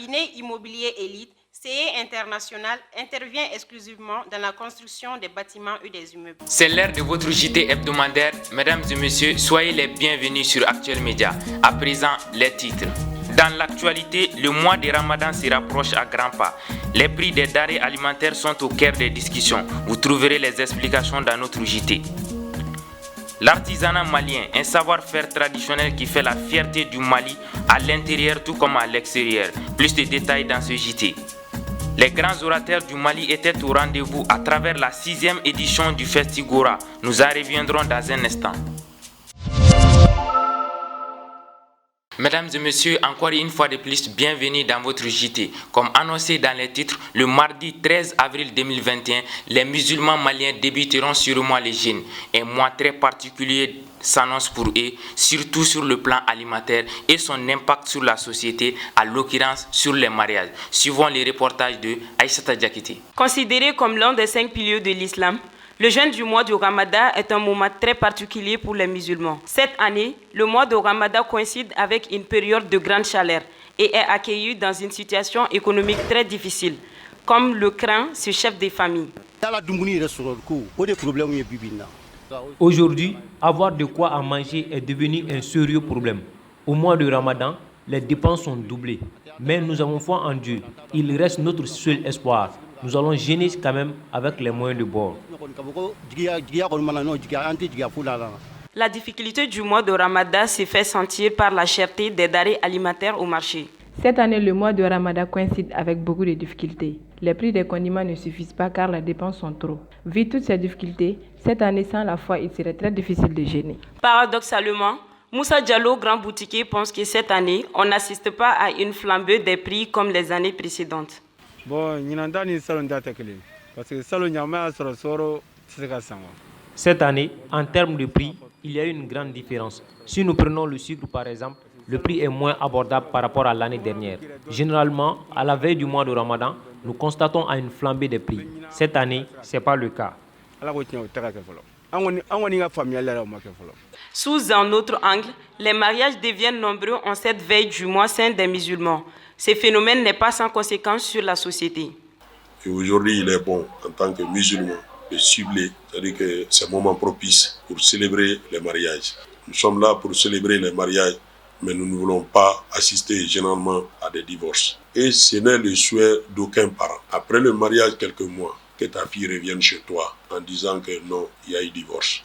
cabinet immobilier Élite, CE International, intervient exclusivement dans la construction des bâtiments et des immeubles. C'est l'heure de votre JT hebdomadaire. Mesdames et messieurs, soyez les bienvenus sur Actuel Média. À présent, les titres. Dans l'actualité, le mois de Ramadan se rapproche à grands pas. Les prix des denrées alimentaires sont au cœur des discussions. Vous trouverez les explications dans notre JT. L'artisanat malien, un savoir-faire traditionnel qui fait la fierté du Mali à l'intérieur tout comme à l'extérieur. Plus de détails dans ce JT. Les grands orateurs du Mali étaient au rendez-vous à travers la 6e édition du Festigora. Nous en reviendrons dans un instant. Mesdames et messieurs, encore une fois de plus, bienvenue dans votre JT. Comme annoncé dans les titres, le mardi 13 avril 2021, les musulmans maliens débuteront sur le mois les jeûnes. Un mois très particulier s'annonce pour eux, surtout sur le plan alimentaire et son impact sur la société, à l'occurrence sur les mariages. Suivons les reportages de Aïssata Diakité. Considéré comme l'un des 5 piliers de l'islam, le jeûne du mois du Ramadan est un moment très particulier pour les musulmans. Cette année, le mois de Ramadan coïncide avec une période de grande chaleur et est accueilli dans une situation économique très difficile, comme le craint ce chef de famille. Aujourd'hui, avoir de quoi à manger est devenu un sérieux problème. Au mois de Ramadan, les dépenses sont doublées. Mais nous avons foi en Dieu. Il reste notre seul espoir. Nous allons gêner quand même avec les moyens de bord. La difficulté du mois de Ramadan se fait sentir par la cherté des denrées alimentaires au marché. Cette année, le mois de Ramadan coïncide avec beaucoup de difficultés. Les prix des condiments ne suffisent pas car les dépenses sont trop. Vu toutes ces difficultés, cette année sans la foi, il serait très difficile de jeûner. Paradoxalement, Moussa Diallo, grand boutiquier, pense que cette année, on n'assiste pas à une flambée des prix comme les années précédentes. Cette année, en termes de prix, il y a une grande différence. Si nous prenons le sucre par exemple, le prix est moins abordable par rapport à l'année dernière. Généralement, à la veille du mois de Ramadan, nous constatons une flambée des prix. Cette année, ce n'est pas le cas. Sous un autre angle, les mariages deviennent nombreux en cette veille du mois saint des musulmans. Ce phénomène n'est pas sans conséquence sur la société. Et aujourd'hui, il est bon, en tant que musulman, de cibler, c'est-à-dire que c'est un moment propice pour célébrer les mariages. Nous sommes là pour célébrer les mariages, mais nous ne voulons pas assister généralement à des divorces. Et ce n'est le souhait d'aucun parent. Après le mariage, quelques mois, que ta fille revienne chez toi en disant que non, il y a eu divorce.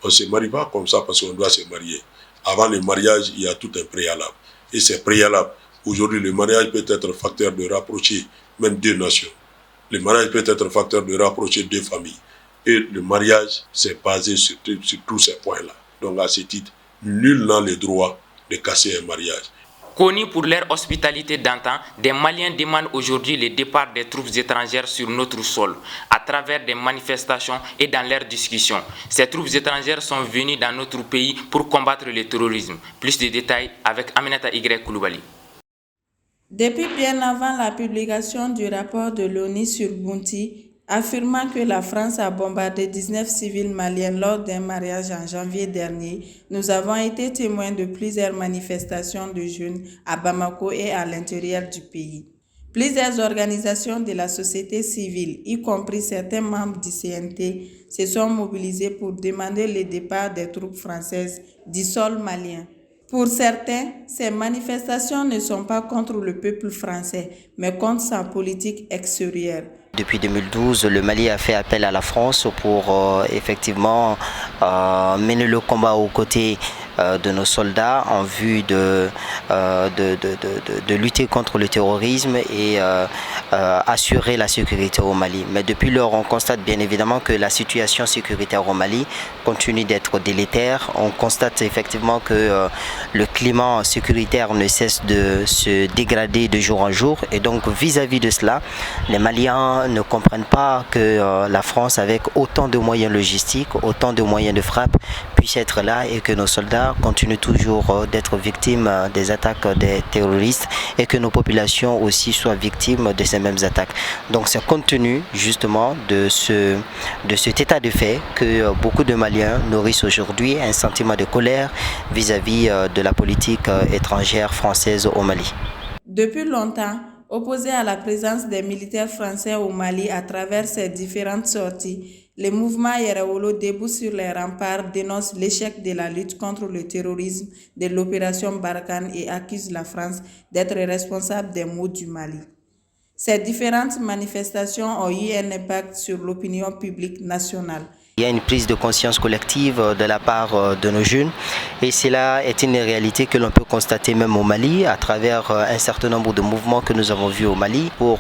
On ne se marie pas comme ça parce qu'on doit se marier. Avant le mariage, il y a tout un préalable. Et c'est préalable. Aujourd'hui, le mariage peut être facteur de rapprocher même deux nations. Le mariage peut être facteur de rapprocher deux familles. Et le mariage, c'est basé sur tous ces points-là. Donc à ce titre, nul n'a le droit de casser un mariage. Connus pour leur hospitalité d'antan, des Maliens demandent aujourd'hui le départ des troupes étrangères sur notre sol, à travers des manifestations et dans leurs discussions. Ces troupes étrangères sont venues dans notre pays pour combattre le terrorisme. Plus de détails avec Aminata Y. Koulibaly. Depuis bien avant la publication du rapport de l'ONU sur Bounty, affirmant que la France a bombardé 19 civils maliens lors d'un mariage en janvier dernier, nous avons été témoins de plusieurs manifestations de jeunes à Bamako et à l'intérieur du pays. Plusieurs organisations de la société civile, y compris certains membres du CNT, se sont mobilisés pour demander le départ des troupes françaises du sol malien. Pour certains, ces manifestations ne sont pas contre le peuple français, mais contre sa politique extérieure. Depuis 2012, le Mali a fait appel à la France pour effectivement mener le combat aux côtés de nos soldats en vue de lutter contre le terrorisme et assurer la sécurité au Mali. Mais depuis lors, on constate bien évidemment que la situation sécuritaire au Mali continue d'être délétère. On constate effectivement que le climat sécuritaire ne cesse de se dégrader de jour en jour. Et donc vis-à-vis de cela, les Maliens ne comprennent pas que la France, avec autant de moyens logistiques, autant de moyens de frappe, puisse être là et que nos soldats continuent toujours d'être victimes des attaques des terroristes et que nos populations aussi soient victimes de ces mêmes attaques. Donc c'est compte tenu justement de cet état de fait que beaucoup de Maliens nourrissent aujourd'hui un sentiment de colère vis-à-vis de la politique étrangère française au Mali. Depuis longtemps, Opposé à la présence des militaires français au Mali à travers ses différentes sorties, le mouvement Yerawolo debout sur les remparts dénonce l'échec de la lutte contre le terrorisme de l'opération Barkhane et accuse la France d'être responsable des maux du Mali. Ces différentes manifestations ont eu un impact sur l'opinion publique nationale. Il y a une prise de conscience collective de la part de nos jeunes et cela est une réalité que l'on peut constater même au Mali à travers un certain nombre de mouvements que nous avons vus au Mali pour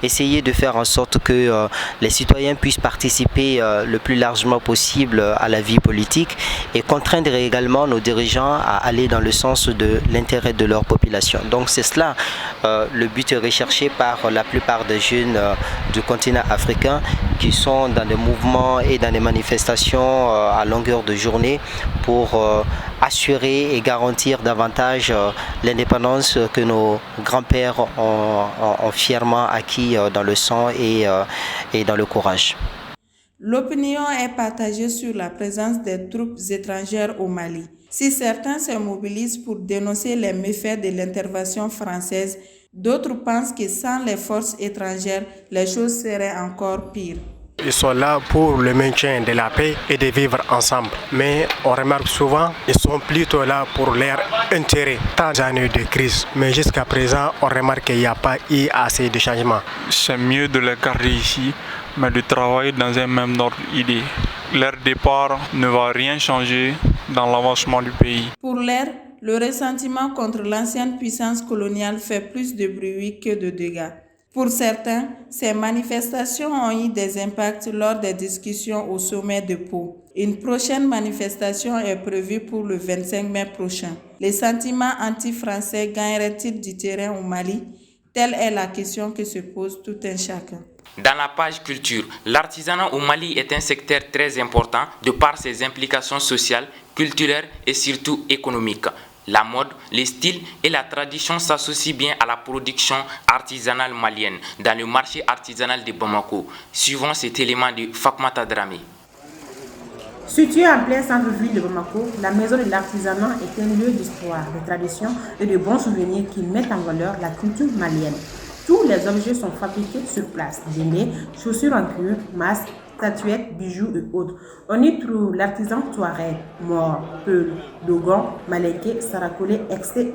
essayer de faire en sorte que les citoyens puissent participer le plus largement possible à la vie politique et contraindre également nos dirigeants à aller dans le sens de l'intérêt de leur population. Donc c'est cela le but recherché par la plupart des jeunes du continent africain qui sont dans des mouvements et dans des manifestations à longueur de journée pour assurer et garantir davantage l'indépendance que nos grands-pères ont fièrement acquis dans le sang et dans le courage. L'opinion est partagée sur la présence des troupes étrangères au Mali. Si certains se mobilisent pour dénoncer les méfaits de l'intervention française, d'autres pensent que sans les forces étrangères, les choses seraient encore pires. Ils sont là pour le maintien de la paix et de vivre ensemble. Mais on remarque souvent qu'ils sont plutôt là pour leur intérêt. Tant d'années de crise, mais jusqu'à présent, on remarque qu'il n'y a pas eu assez de changements. C'est mieux de les garder ici, mais de travailler dans un même ordre d'idée. Leur départ ne va rien changer dans l'avancement du pays. Pour l'air, le ressentiment contre l'ancienne puissance coloniale fait plus de bruit que de dégâts. Pour certains, ces manifestations ont eu des impacts lors des discussions au sommet de Pau. Une prochaine manifestation est prévue pour le 25 mai prochain. Les sentiments anti-français gagneraient-ils du terrain au Mali? Telle est la question que se pose tout un chacun. Dans la page culture, l'artisanat au Mali est un secteur très important de par ses implications sociales, culturelles et surtout économiques. La mode, les styles et la tradition s'associent bien à la production artisanale malienne dans le marché artisanal de Bamako. Suivons cet élément de Fakmata Dramé. Située en plein centre-ville de Bamako, la maison de l'artisanat est un lieu d'histoire, de tradition et de bons souvenirs qui mettent en valeur la culture malienne. Tous les objets sont fabriqués sur place, djembés, chaussures en cuir, masques, statuettes, bijoux et autres. On y trouve l'artisan touareg, mort, peul, dogon, malinké, saracolé, etc.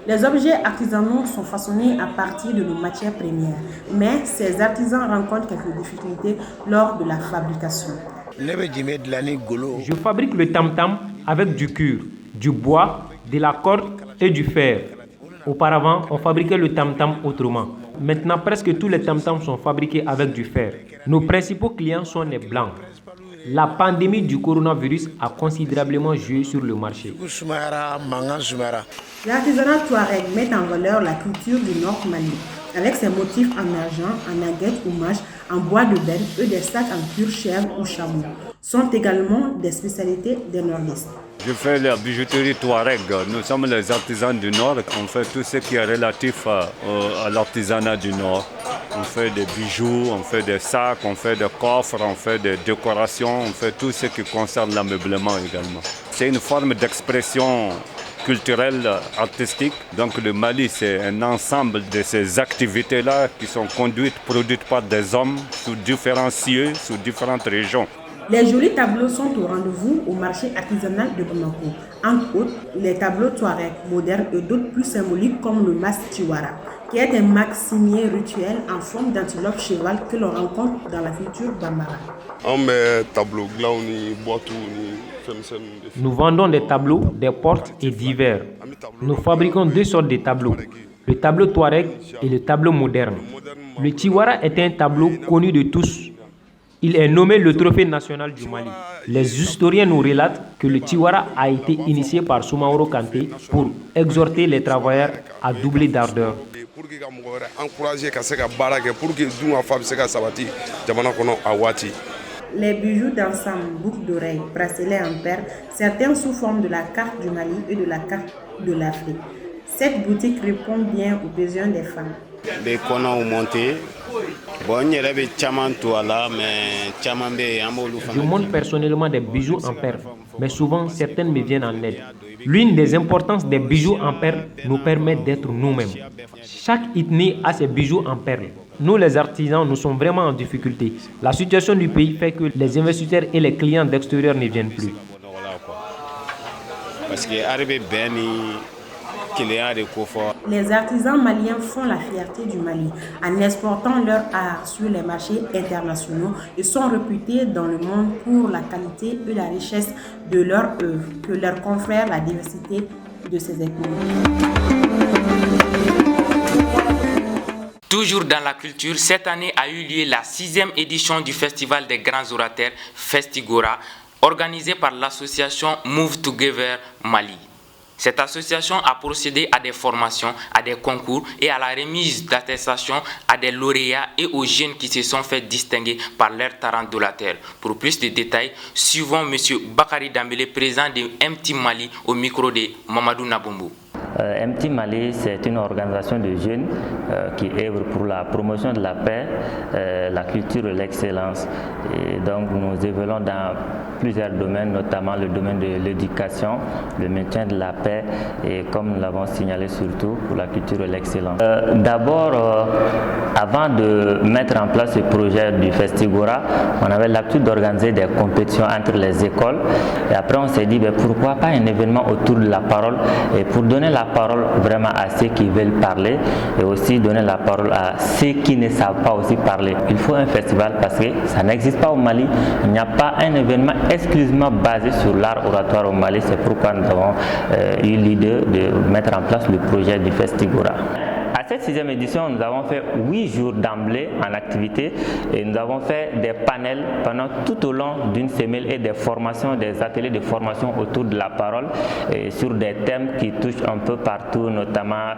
Les objets artisanaux sont façonnés à partir de nos matières premières, mais ces artisans rencontrent quelques difficultés lors de la fabrication. Je fabrique le tam-tam avec du cuir, du bois, de la corde et du fer. Auparavant, on fabriquait le tam-tam autrement. Maintenant, presque tous les tam-tams sont fabriqués avec du fer. Nos principaux clients sont les Blancs. La pandémie du coronavirus a considérablement joué sur le marché. L'artisanat touareg met en valeur la culture du Nord Mali, avec ses motifs en argent, en aguette ou mâche, en bois de benne et des sacs en cuir chèvre ou chameau. Sont également des spécialités des nordistes. Je fais la bijouterie touareg. Nous sommes les artisans du Nord. On fait tout ce qui est relatif à l'artisanat du Nord. On fait des bijoux, on fait des sacs, on fait des coffres, on fait des décorations, on fait tout ce qui concerne l'ameublement également. C'est une forme d'expression culturelle, artistique. Donc le Mali, c'est un ensemble de ces activités-là qui sont produites par des hommes sous différents cieux, sous différentes régions. Les jolis tableaux sont au rendez-vous au marché artisanal de Bamako. Entre autres, les tableaux touareg modernes et d'autres plus symboliques comme le mas Tiwara, qui est un maximier rituel en forme d'antilope cheval que l'on rencontre dans la culture bambara. Nous vendons des tableaux, des portes et divers. Nous fabriquons deux sortes de tableaux, le tableau touareg et le tableau moderne. Le Tiwara est un tableau connu de tous. Il est nommé le trophée national du Mali. Les historiens nous relatent que le Tiwara a été initié par Soumaoro Kanté pour exhorter les travailleurs à doubler d'ardeur. Les bijoux d'ensemble, boucles d'oreilles, bracelets en perles, certains sous forme de la carte du Mali et de la carte de l'Afrique. Cette boutique répond bien aux besoins des femmes. Je monte personnellement des bijoux en perles, mais souvent certaines me viennent en aide. L'une des importances des bijoux en perles nous permet d'être nous-mêmes. Chaque ethnie a ses bijoux en perles. Nous, les artisans, nous sommes vraiment en difficulté. La situation du pays fait que les investisseurs et les clients d'extérieur ne viennent plus. Les artisans maliens font la fierté du Mali en exportant leur art sur les marchés internationaux et sont réputés dans le monde pour la qualité et la richesse de leur œuvre que leur confère la diversité de ces ethnies. Toujours dans la culture, cette année a eu lieu la 6e édition du Festival des Grands Orateurs Festigora, organisé par l'association Move Together Mali. Cette association a procédé à des formations, à des concours et à la remise d'attestations à des lauréats et aux jeunes qui se sont fait distinguer par leur talent d'orateur. Pour plus de détails, suivons M. Bakari Dambélé, président de MT Mali, au micro de Mamadou Nabombo. MT Mali, c'est une organisation de jeunes qui œuvre pour la promotion de la paix, la culture et l'excellence. Et donc nous évoluons dans plusieurs domaines, notamment le domaine de l'éducation, le maintien de la paix et, comme nous l'avons signalé, surtout pour la culture et l'excellence. D'abord, avant de mettre en place ce projet du Festigora, on avait l'habitude d'organiser des compétitions entre les écoles. Et après, on s'est dit, pourquoi pas un événement autour de la parole, et pour donner la parole vraiment à ceux qui veulent parler et aussi donner la parole à ceux qui ne savent pas aussi parler. Il faut un festival parce que ça n'existe pas au Mali. Il n'y a pas un événement exclusivement basé sur l'art oratoire au Mali. C'est pourquoi nous avons eu l'idée de mettre en place le projet du Festigora. À cette 6e édition, nous avons fait 8 jours d'emblée en activité et nous avons fait des panels pendant tout au long d'une semaine et des formations, des ateliers de formation autour de la parole et sur des thèmes qui touchent un peu partout, notamment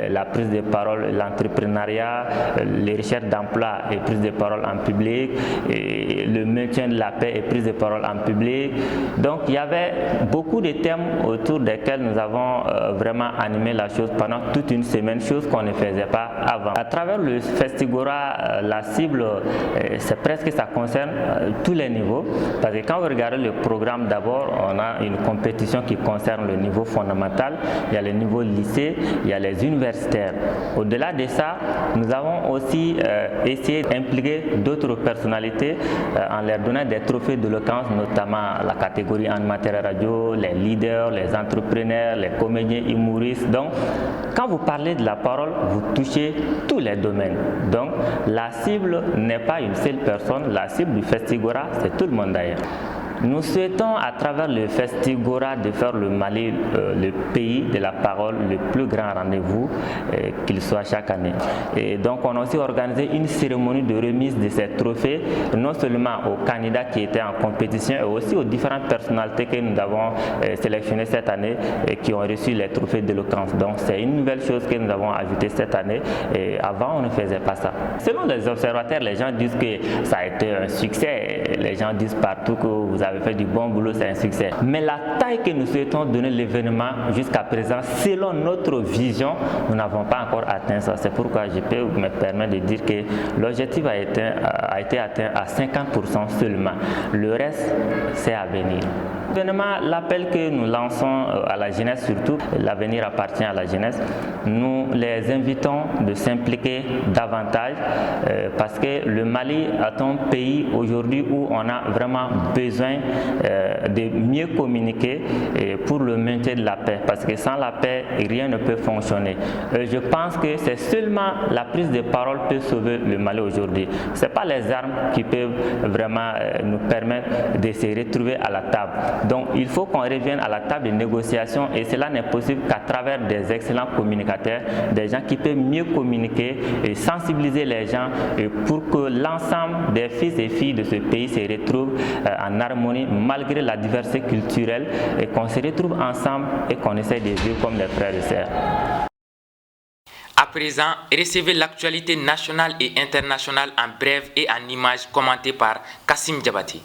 la prise de parole, l'entrepreneuriat, les recherches d'emploi et prise de parole en public, et le maintien de la paix et prise de parole en public. Donc il y avait beaucoup de thèmes autour desquels nous avons vraiment animé la chose pendant toute une semaine, chose qu'on ne faisait pas avant. À travers le Festigora, la cible, c'est presque, ça concerne tous les niveaux, parce que quand vous regardez le programme, d'abord, on a une compétition qui concerne le niveau fondamental, il y a le niveau lycée, il y a les universitaires. Au-delà de ça, nous avons aussi essayé d'impliquer d'autres personnalités en leur donnant des trophées d'éloquence, notamment la catégorie animateur radio, les leaders, les entrepreneurs, les comédiens humoristes. Donc, quand vous parlez de la parole, vous touchez tous les domaines. Donc, la cible n'est pas une seule personne, la cible du Festigora, c'est tout le monde d'ailleurs. Nous souhaitons à travers le Festigora de faire le Mali le pays de la parole, le plus grand rendez-vous qu'il soit chaque année. Et donc on a aussi organisé une cérémonie de remise de ces trophées, non seulement aux candidats qui étaient en compétition, et aussi aux différentes personnalités que nous avons sélectionnées cette année et qui ont reçu les trophées d'éloquence. Donc c'est une nouvelle chose que nous avons ajoutée cette année, et avant on ne faisait pas ça. Selon les observateurs, les gens disent que ça a été un succès, les gens disent partout que vous avez fait du bon boulot, c'est un succès. Mais la taille que nous souhaitons donner l'événement jusqu'à présent, selon notre vision, nous n'avons pas encore atteint ça. C'est pourquoi je peux me permettre de dire que l'objectif a été atteint à 50% seulement. Le reste, c'est à venir. L'appel que nous lançons à la jeunesse, surtout, l'avenir appartient à la jeunesse, nous les invitons de s'impliquer davantage parce que le Mali est un pays aujourd'hui où on a vraiment besoin de mieux communiquer pour le maintien de la paix, parce que sans la paix, rien ne peut fonctionner. Je pense que c'est seulement la prise de parole qui peut sauver le Mali aujourd'hui. Ce n'est pas les armes qui peuvent vraiment nous permettre de se retrouver à la table. Donc il faut qu'on revienne à la table de négociation, et cela n'est possible qu'à travers des excellents communicateurs, des gens qui peuvent mieux communiquer et sensibiliser les gens, et pour que l'ensemble des fils et filles de ce pays se retrouvent en harmonie malgré la diversité culturelle, et qu'on se retrouve ensemble et qu'on essaie de vivre comme des frères et sœurs. À présent, recevez l'actualité nationale et internationale en bref et en images commentées par Kassim Diabati.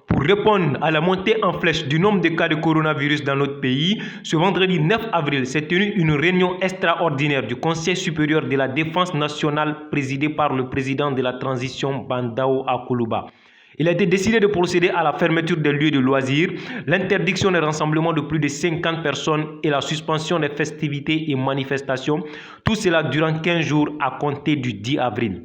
Pour répondre à la montée en flèche du nombre de cas de coronavirus dans notre pays, ce vendredi 9 avril s'est tenue une réunion extraordinaire du Conseil supérieur de la défense nationale présidée par le président de la transition Bandao Akuluba. Il a été décidé de procéder à la fermeture des lieux de loisirs, l'interdiction des rassemblements de plus de 50 personnes et la suspension des festivités et manifestations. Tout cela durant 15 jours à compter du 10 avril.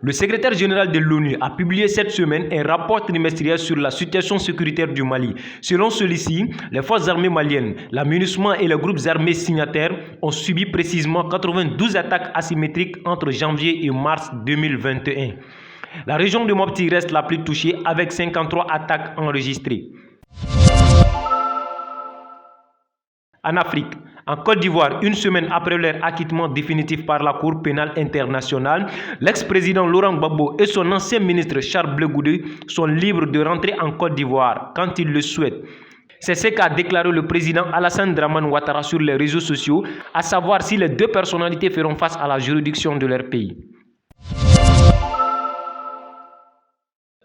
Le secrétaire général de l'ONU a publié cette semaine un rapport trimestriel sur la situation sécuritaire du Mali. Selon celui-ci, les forces armées maliennes, la MINUSMA et les groupes armés signataires ont subi précisément 92 attaques asymétriques entre janvier et mars 2021. La région de Mopti reste la plus touchée avec 53 attaques enregistrées. En Afrique, en Côte d'Ivoire, une semaine après leur acquittement définitif par la Cour pénale internationale, l'ex-président Laurent Gbagbo et son ancien ministre Charles Blé Goudé sont libres de rentrer en Côte d'Ivoire quand ils le souhaitent. C'est ce qu'a déclaré le président Alassane Dramane Ouattara sur les réseaux sociaux, à savoir si les deux personnalités feront face à la juridiction de leur pays.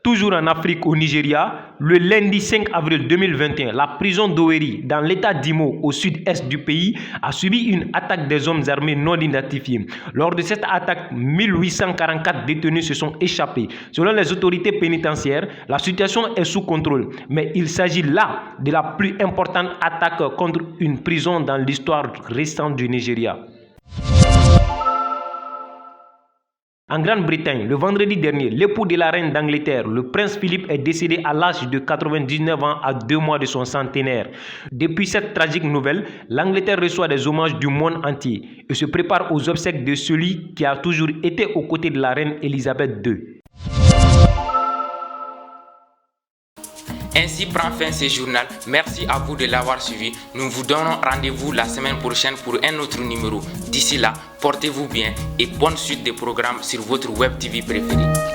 Toujours en Afrique, au Nigeria, le lundi 5 avril 2021, la prison d'Owerri, dans l'état d'Imo, au sud-est du pays, a subi une attaque des hommes armés non identifiés. Lors de cette attaque, 1844 détenus se sont échappés. Selon les autorités pénitentiaires, la situation est sous contrôle, mais il s'agit là de la plus importante attaque contre une prison dans l'histoire récente du Nigeria. En Grande-Bretagne, le vendredi dernier, l'époux de la reine d'Angleterre, le prince Philippe, est décédé à l'âge de 99 ans à 2 mois de son centenaire. Depuis cette tragique nouvelle, l'Angleterre reçoit des hommages du monde entier et se prépare aux obsèques de celui qui a toujours été aux côtés de la reine Elisabeth II. Ainsi prend fin ce journal. Merci à vous de l'avoir suivi. Nous vous donnons rendez-vous la semaine prochaine pour un autre numéro. D'ici là, portez-vous bien et bonne suite des programmes sur votre web TV préférée.